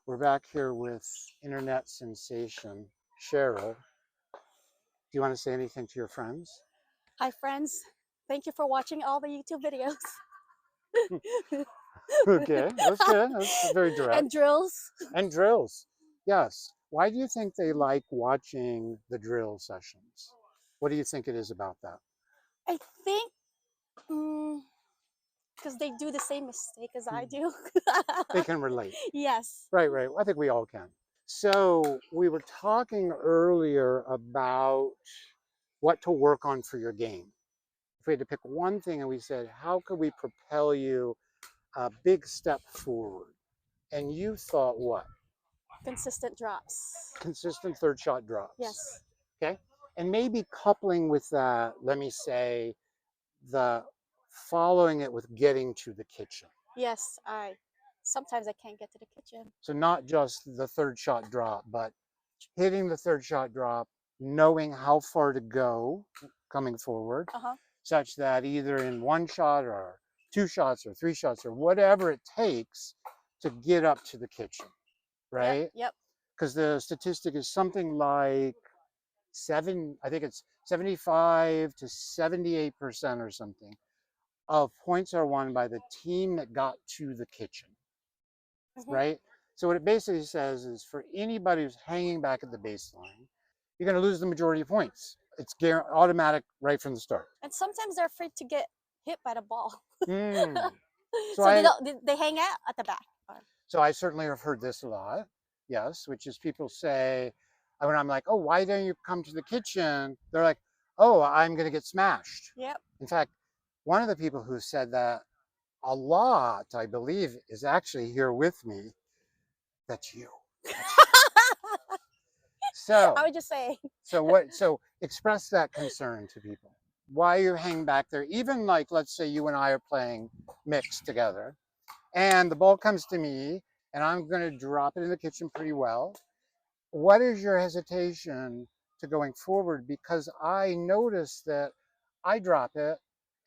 We're back here with internet sensation Sheryl. Do you want to say anything to your friends? Hi friends, thank you for watching all the YouTube videos. Okay, that's good. That's very direct. And drills. And drills. Yes. Why do you think they like watching the drill sessions? What do you think it is about that? I think because they do the same mistake as I do. They can relate. Yes. Right, right. I think we all can. So we were talking earlier about what to work on for your game. If we had to pick one thing and we said, how could we propel you a big step forward? And you thought what? Consistent drops. Consistent third shot drops. Yes. Okay. And maybe coupling with that, let me say, the following it with getting to the kitchen. Yes, sometimes I can't get to the kitchen. So not just the third shot drop, but hitting the third shot drop, knowing how far to go coming forward, such that either in one shot or two shots or three shots or whatever it takes to get up to the kitchen, right? Yep. Because the statistic is something like I think it's 75 to 78% or something of points are won by the team that got to the kitchen, right? So what it basically says is for anybody who's hanging back at the baseline, you're going to lose the majority of points. It's automatic right from the start. And sometimes they're afraid to get hit by the ball. So they hang out at the back. So I certainly have heard this a lot, yes, which is people say, when I'm like, oh, why don't you come to the kitchen? They're like, oh, I'm going to get smashed. Yep. In fact, one of the people who said that a lot, I believe, is actually here with me. That's you. So I would just say. So express that concern to people. Why you hang back there? Even like, let's say you and I are playing mixed together, and the ball comes to me, and I'm going to drop it in the kitchen pretty well. What is your hesitation to going forward? Because I noticed that I drop it,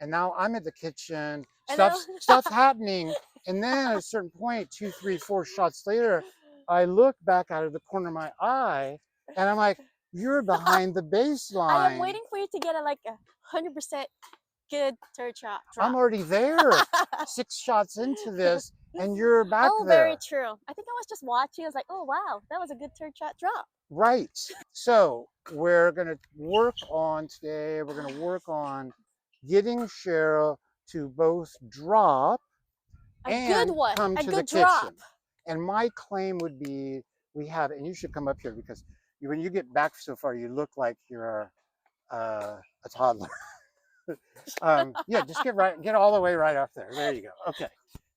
and now I'm at the kitchen. Stuff's happening, and then at a certain point, 2, 3, 4 shots later, I look back out of the corner of my eye, and I'm like, "You're behind the baseline." I am waiting for you to get a 100% good third shot drop. I'm already there, 6 shots into this, and you're back there. Oh, very true. I think I was just watching. I was like, oh, wow, that was a good third shot drop. Right. So we're going to work on today, we're going to work on getting Sheryl to both drop and come to the kitchen. And my claim would be, and you should come up here because when you get back so far, you look like you're a toddler. Yeah, just get all the way right up there. There you go. Okay.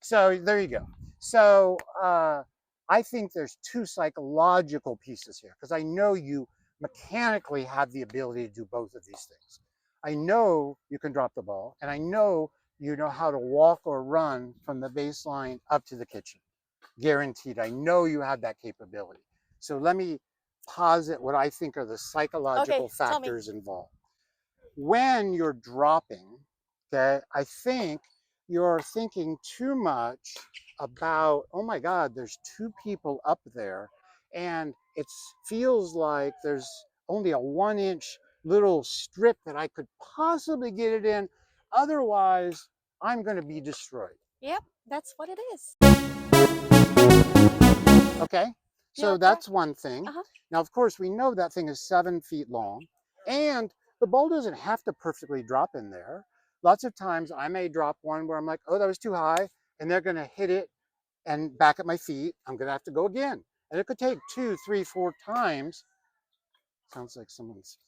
So there you go. So I think there's 2 psychological pieces here because I know you mechanically have the ability to do both of these things. I know you can drop the ball, and I know you know how to walk or run from the baseline up to the kitchen. Guaranteed. I know you have that capability. So let me posit what I think are the psychological factors involved. When you're dropping, okay, I think you're thinking too much about, oh my God, there's 2 people up there, and it feels like there's only a 1-inch little strip that I could possibly get it in. Otherwise, I'm going to be destroyed. Yep, that's what it is. Okay, so that's one thing. Now, of course, we know that thing is 7 feet long, and the ball doesn't have to perfectly drop in there. Lots of times I may drop one where I'm like, oh, that was too high, and they're going to hit it and back at my feet. I'm going to have to go again. And it could take 2, 3, 4 times. Sounds like someone's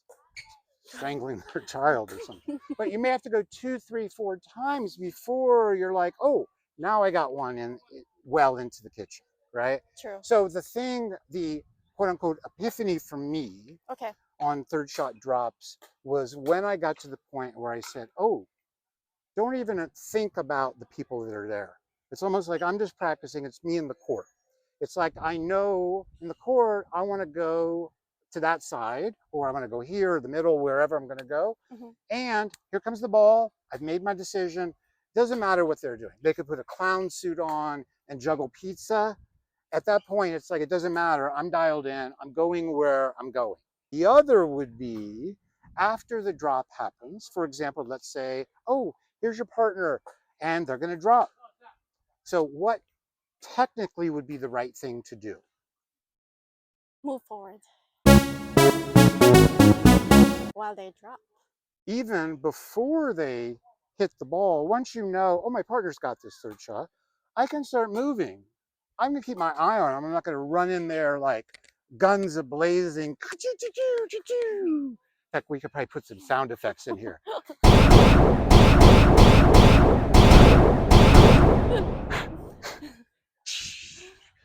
strangling their child or something. But you may have to go 2, 3, 4 times before you're like, oh, now I got one in well into the kitchen, right? True. So the quote unquote epiphany for me on third shot drops was when I got to the point where I said, oh, don't even think about the people that are there. It's almost like I'm just practicing. It's me in the court. It's like I know in the court, I want to go to that side, or I'm going to go here, the middle, wherever I'm going to go. And here comes the ball. I've made my decision. Doesn't matter what they're doing. They could put a clown suit on and juggle pizza, At that point, it's like, it doesn't matter. I'm dialed in. I'm going where I'm going. The other would be after the drop happens. For example, let's say, oh, here's your partner, and they're going to drop. So what technically would be the right thing to do? Move forward while they drop. Even before they hit the ball, once you know, oh, my partner's got this third shot, I can start moving. I'm going to keep my eye on them. I'm not going to run in there like guns a blazing. In fact, we could probably put some sound effects in here.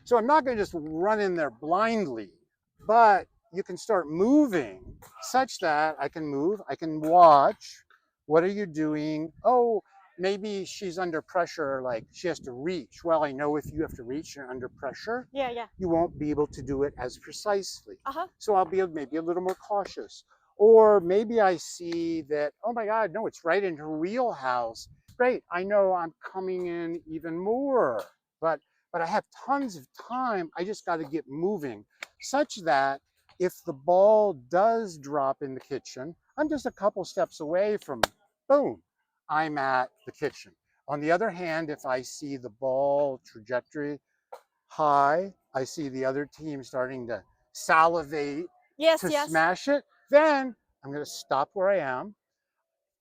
So I'm not going to just run in there blindly, but you can start moving such that I can move, I can watch. What are you doing? Oh, maybe she's under pressure, like she has to reach. Well, I know if you have to reach and under pressure, Yeah. you won't be able to do it as precisely. Uh-huh. So I'll be maybe a little more cautious. Or maybe I see that, oh my God, no, it's right in her wheelhouse. Great, I know I'm coming in even more. But I have tons of time. I just got to get moving such that if the ball does drop in the kitchen, I'm just a couple steps away from, boom, I'm at the kitchen. On the other hand, if I see the ball trajectory high, I see the other team starting to salivate Yes, to yes. smash it, then I'm going to stop where I am.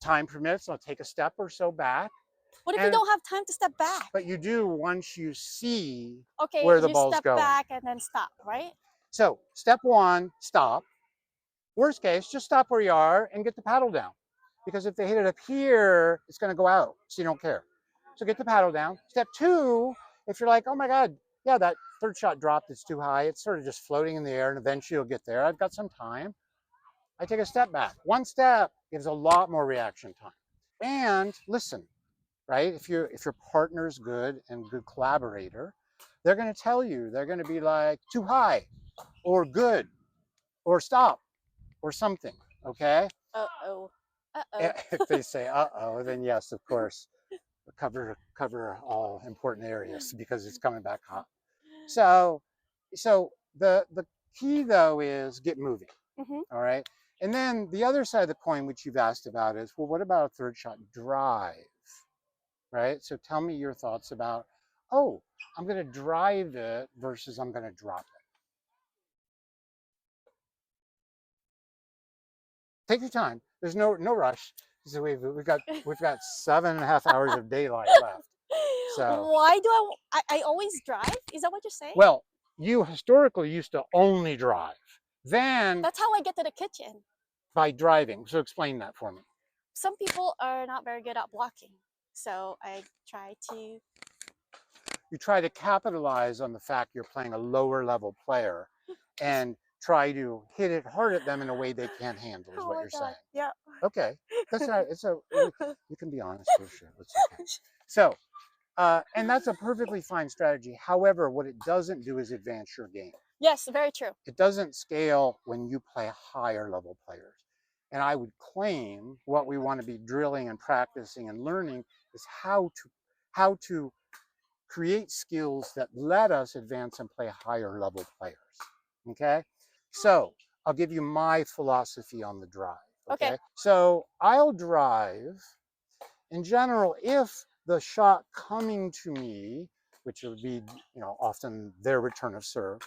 Time permits, I'll take a step or so back. What if you don't have time to step back? But you do once you see Okay, where the you ball's step going. back and then stop, right? So step one, stop. Worst case, just stop where you are and get the paddle down. Because if they hit it up here, it's going to go out. So you don't care. So get the paddle down. Step two, if you're like, oh my God, yeah, that third shot dropped, it's too high. It's sort of just floating in the air and eventually you'll get there. I've got some time. I take a step back. One step gives a lot more reaction time. And listen, right? If your partner's good and good collaborator, they're going to tell you. They're going to be like too high, or good, or stop, or something. Okay. Uh-oh. Uh-oh. If they say uh-oh, then yes, of course, cover all important areas because it's coming back hot. So the key though is get moving. All right. And then the other side of the coin, which you've asked about, is, well, what about a third shot drive? Right? So tell me your thoughts about, oh, I'm going to drive it versus I'm going to drop it. Take your time. There's no rush. So we've got 7.5 hours of daylight left. So why do I always drive? Is that what you're saying? Well, you historically used to only drive. Then that's how I get to the kitchen. By driving. So explain that for me. Some people are not very good at blocking. So I try to. You try to capitalize on the fact you're playing a lower level player and try to hit it hard at them in a way they can't handle, is what you're saying. Yeah. Okay. That's not, you can be honest for sure. It's okay. So, and that's a perfectly fine strategy. However, what it doesn't do is advance your game. Yes, very true. It doesn't scale when you play higher level players. And I would claim what we want to be drilling and practicing and learning is how to create skills that let us advance and play higher level players. Okay? So I'll give you my philosophy on the drive. Okay. So I'll drive in general if the shot coming to me, which would be, often their return of serve,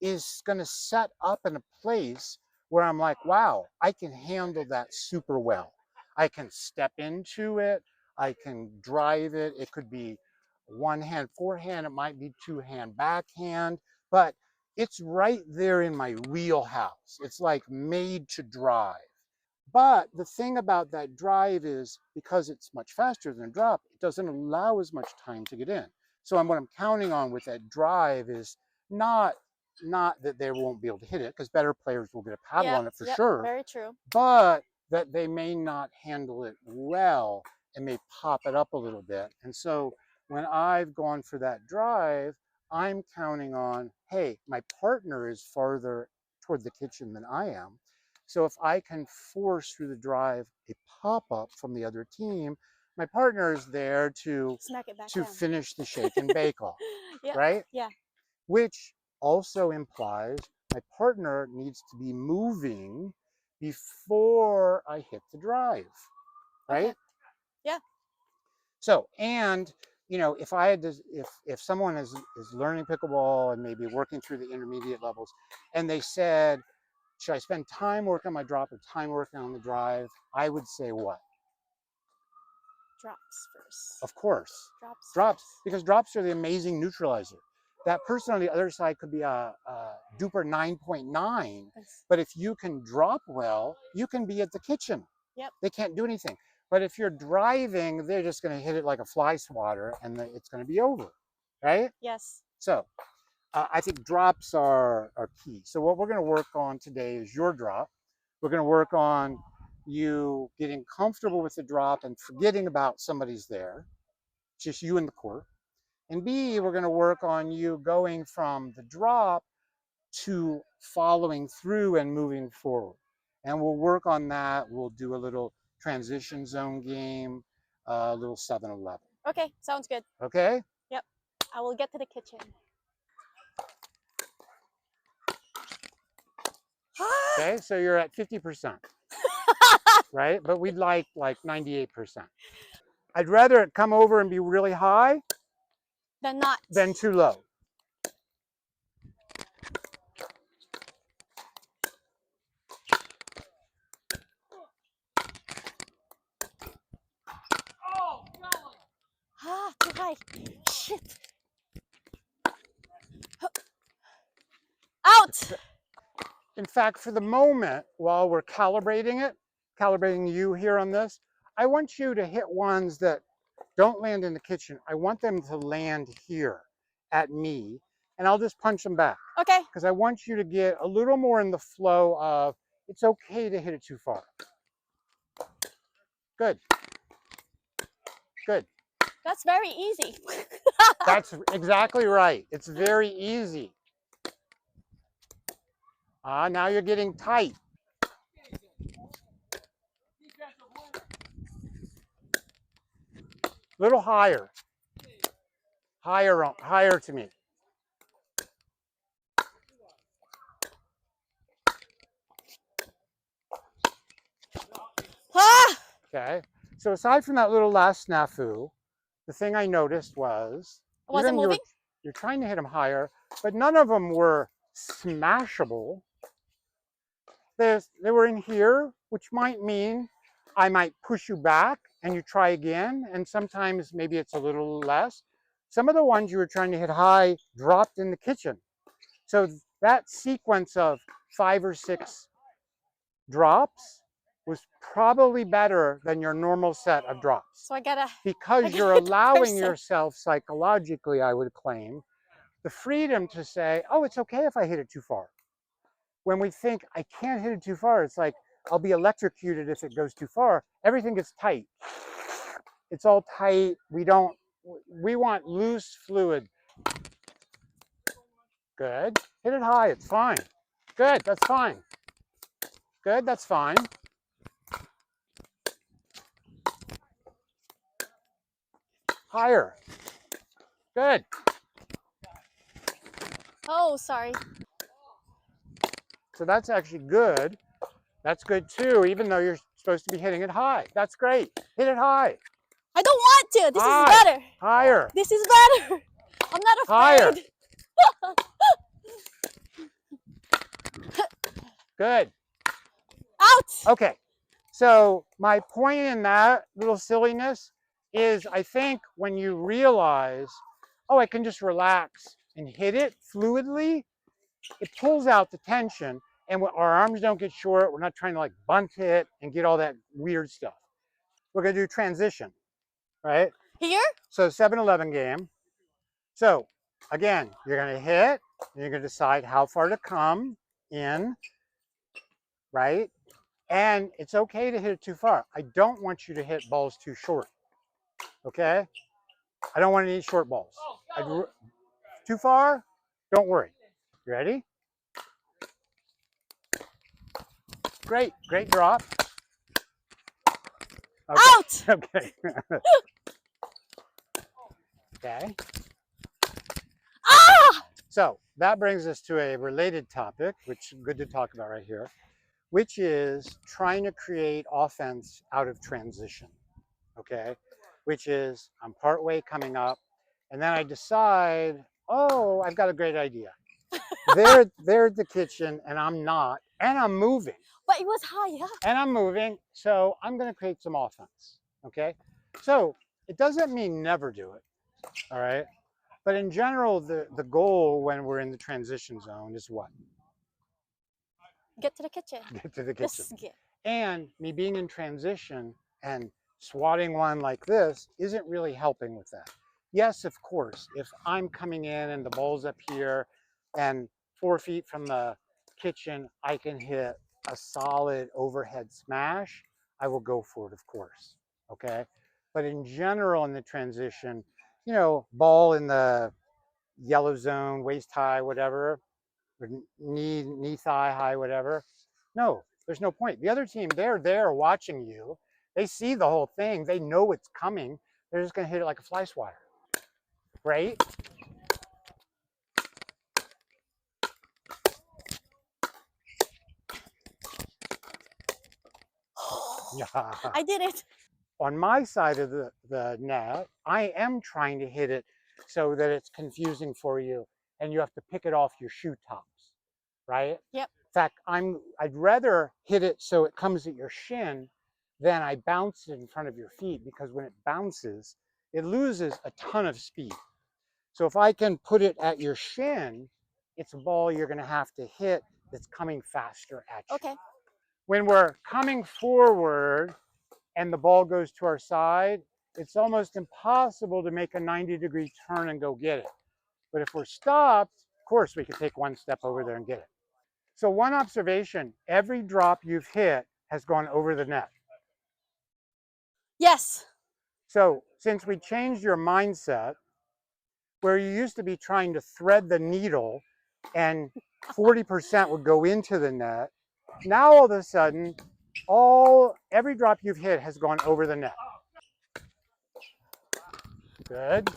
is going to set up in a place where I'm like, wow, I can handle that super well. I can step into it. I can drive it. It could be one hand forehand. It might be two hand backhand, but it's right there in my wheelhouse. It's like made to drive. But the thing about that drive is because it's much faster than a drop, it doesn't allow as much time to get in. So what I'm counting on with that drive is not that they won't be able to hit it, because better players will get a paddle on it for sure. Very true. But that they may not handle it well and may pop it up a little bit. And so when I've gone for that drive, I'm counting on, hey, my partner is farther toward the kitchen than I am. So if I can force through the drive a pop-up from the other team, my partner is there to smack it back to down. finish the shake and bake off, right? Yeah. which also implies my partner needs to be moving before I hit the drive, right? Okay. Yeah. So, and you know, if I had to, if someone is learning pickleball and maybe working through the intermediate levels, and they said, should I spend time working on my drop or time working on the drive? I would say what? Drops first. Of course, drops, because drops are the amazing neutralizer. That person on the other side could be a duper 9.9, but if you can drop well, you can be at the kitchen. Yep. They can't do anything. But if you're driving, they're just going to hit it like a fly swatter, and it's going to be over, right? Yes. So I think drops are key. So what we're going to work on today is your drop. We're going to work on you getting comfortable with the drop and forgetting about somebody's there, just you and the court. And B, we're going to work on you going from the drop to following through and moving forward. And we'll work on that. We'll do a little transition zone game, a little 7-Eleven. Okay, sounds good. Okay? Yep. I will get to the kitchen. Okay, so you're at 50%, right? But we'd like 98%. I'd rather it come over and be really high than not. Than too low. Ah, too high. Shit. Out! In fact, for the moment, while we're calibrating you here on this, I want you to hit ones that don't land in the kitchen. I want them to land here at me, and I'll just punch them back. Okay. Because I want you to get a little more in the flow of, it's okay to hit it too far. Good. Good. That's very easy. That's exactly right. It's very easy. Now you're getting tight. Little higher. Higher to me. Ah! Okay. So aside from that little last snafu, the thing I noticed was it moving? You're trying to hit them higher, but none of them were smashable. They were in here, which might mean I might push you back and you try again, and sometimes maybe it's a little less. Some of the ones you were trying to hit high dropped in the kitchen. So that sequence of 5 or 6 drops was probably better than your normal set of drops. So I gotta... Because you're allowing yourself psychologically, I would claim, the freedom to say, oh, it's okay if I hit it too far. When we think I can't hit it too far, it's like I'll be electrocuted if it goes too far. Everything gets tight. It's all tight. We want loose fluid. Good. Hit it high. It's fine. Good. That's fine. Good. That's fine. Higher. Good. Oh, sorry. So that's actually good. That's good too, even though you're supposed to be hitting it high. That's great. Hit it high. I don't want to. This high. Is better. Higher. This is better. I'm not afraid. Higher. Good. Out. Okay. So my point in that little silliness is I think when you realize, oh, I can just relax and hit it fluidly, it pulls out the tension and our arms don't get short. We're not trying to like bunt it and get all that weird stuff. We're going to do transition, right? Here? So 7-Eleven game. So again, you're going to hit and you're going to decide how far to come in, right? And it's okay to hit it too far. I don't want you to hit balls too short, okay? I don't want any short balls. Too far? Don't worry. You ready? Great, great drop. Okay. Out! Okay. Okay. Ah! So that brings us to a related topic, which is good to talk about right here, which is trying to create offense out of transition, okay? Which is I'm partway coming up, and then I decide, oh, I've got a great idea. They're at the kitchen, and I'm not, and I'm moving. But it was high, yeah. And I'm moving, so I'm going to create some offense, okay? So it doesn't mean never do it, all right? But in general, the goal when we're in the transition zone is what? Get to the kitchen. Get to the kitchen. Just get. And me being in transition and swatting one like this isn't really helping with that. Yes, of course, if I'm coming in and the ball's up here and 4 feet from the kitchen, I can hit a solid overhead smash, I will go for it, of course, okay? But in general, in the transition, you know, ball in the yellow zone, waist high, whatever, or knee thigh high, whatever. No, there's no point. The other team, they're there watching you. They see the whole thing. They know it's coming. They're just going to hit it like a fly swatter, right? Yeah. I did it. On my side of the net, I am trying to hit it so that it's confusing for you and you have to pick it off your shoe tops, right? Yep. In fact, I'd rather hit it so it comes at your shin than I bounce it in front of your feet, because when it bounces, it loses a ton of speed. So if I can put it at your shin, it's a ball you're going to have to hit that's coming faster at you. Okay. When we're coming forward and the ball goes to our side, it's almost impossible to make a 90-degree turn and go get it. But if we're stopped, of course, we can take one step over there and get it. So one observation, every drop you've hit has gone over the net. Yes. So since we changed your mindset, where you used to be trying to thread the needle and 40% would go into the net, now all of a sudden, every drop you've hit has gone over the net. Good.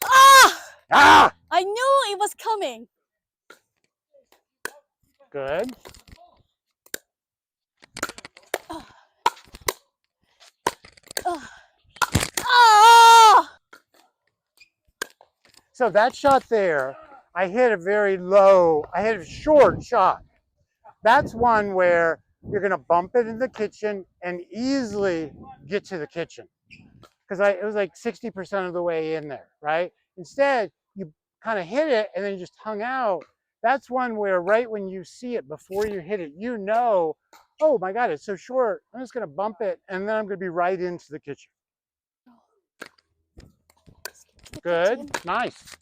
Ah! Ah! I knew it was coming. Good. Ah! So that shot there, I hit a very low, I hit a short shot. That's one where you're going to bump it in the kitchen and easily get to the kitchen. Because it was like 60% of the way in there, right? Instead, you kind of hit it and then you just hung out. That's one where right when you see it, before you hit it, you know, oh my God, it's so short. I'm just going to bump it and then I'm going to be right into the kitchen. Good. Kitchen. Nice.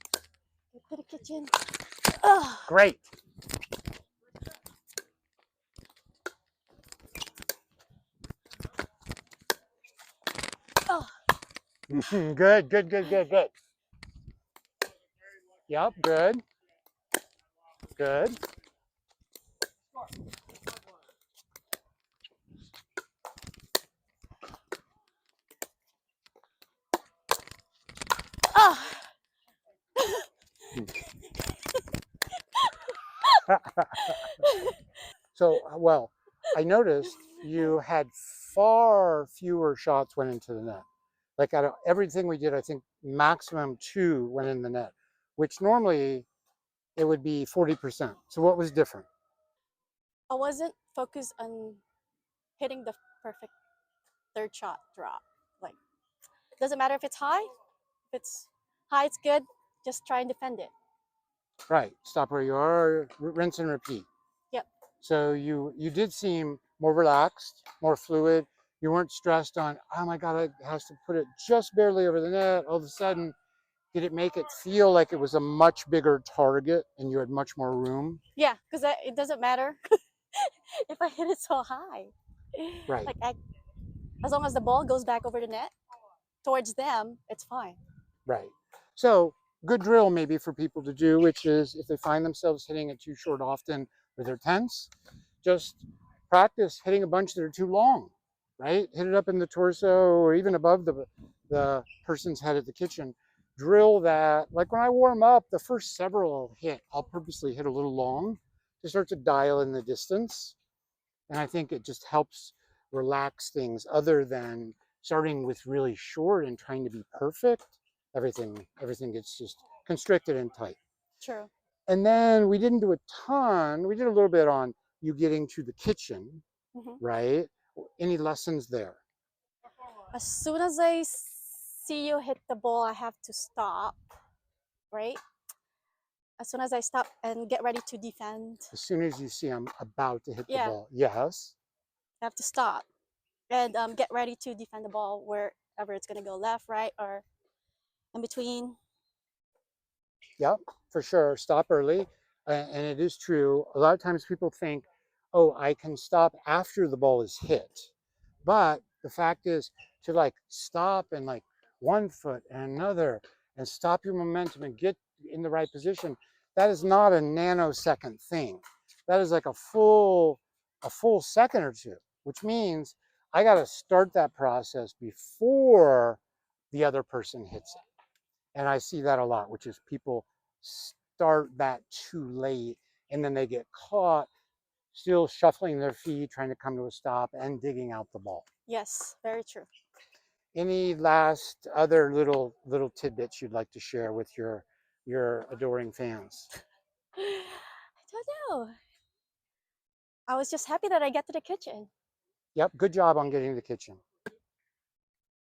Get to the kitchen. Great. Good, good, good, good, good. Yep, good. Good. So, well, I noticed you had far fewer shots went into the net. Like out of everything we did, I think maximum 2 went in the net, which normally it would be 40%. So what was different? I wasn't focused on hitting the perfect third shot drop. Like, doesn't matter if it's high. If it's high, it's good. Just try and defend it. Right. Stop where you are, rinse and repeat. Yep. So you did seem more relaxed, more fluid. You weren't stressed on, oh my God, I have to put it just barely over the net. All of a sudden, did it make it feel like it was a much bigger target and you had much more room? Yeah, because it doesn't matter if I hit it so high. Right. Like, as long as the ball goes back over the net towards them, it's fine. Right. So good drill maybe for people to do, which is if they find themselves hitting it too short often or they're tense, just practice hitting a bunch that are too long, right? Hit it up in the torso or even above the person's head at the kitchen. drill that. Like when I warm up, the first several I'll hit, I'll purposely hit a little long to start to dial in the distance. And I think it just helps relax things other than starting with really short and trying to be perfect. Everything gets just constricted and tight. True. And then we didn't do a ton. We did a little bit on you getting to the kitchen, right? Any lessons there? As soon as I see you hit the ball, I have to stop, right? As soon as I stop and get ready to defend. As soon as you see I'm about to hit the Yeah. ball, yes. I have to stop and get ready to defend the ball wherever it's going to go, left, right, or in between. Yep, for sure. Stop early. And it is true. A lot of times people think, oh, I can stop after the ball is hit. But the fact is to like stop and like one foot and another and stop your momentum and get in the right position. That is not a nanosecond thing. That is like a full second or two, which means I got to start that process before the other person hits it. And I see that a lot, which is people start that too late and then they get caught still shuffling their feet, trying to come to a stop and digging out the ball. Yes, very true. Any last other little tidbits you'd like to share with your adoring fans? I don't know. I was just happy that I get to the kitchen. Yep, good job on getting to the kitchen.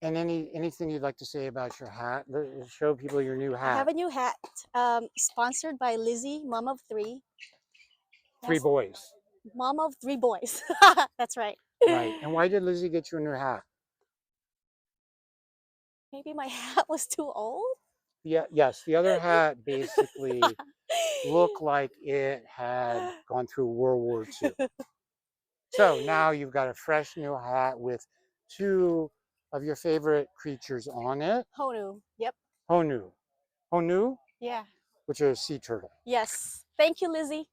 And anything you'd like to say about your hat? Show people your new hat. I have a new hat, sponsored by Lizzie, mom of three. Three Yes, boys. mom of three boys. That's right. Right. And why did Lizzie get you a new hat? Maybe my hat was too old? Yeah, yes, the other hat basically looked like it had gone through World War II. So now you've got a fresh new hat with two of your favorite creatures on it. Honu. Yep. Honu. Honu? Yeah. Which are a sea turtle. Yes. Thank you, Lizzie.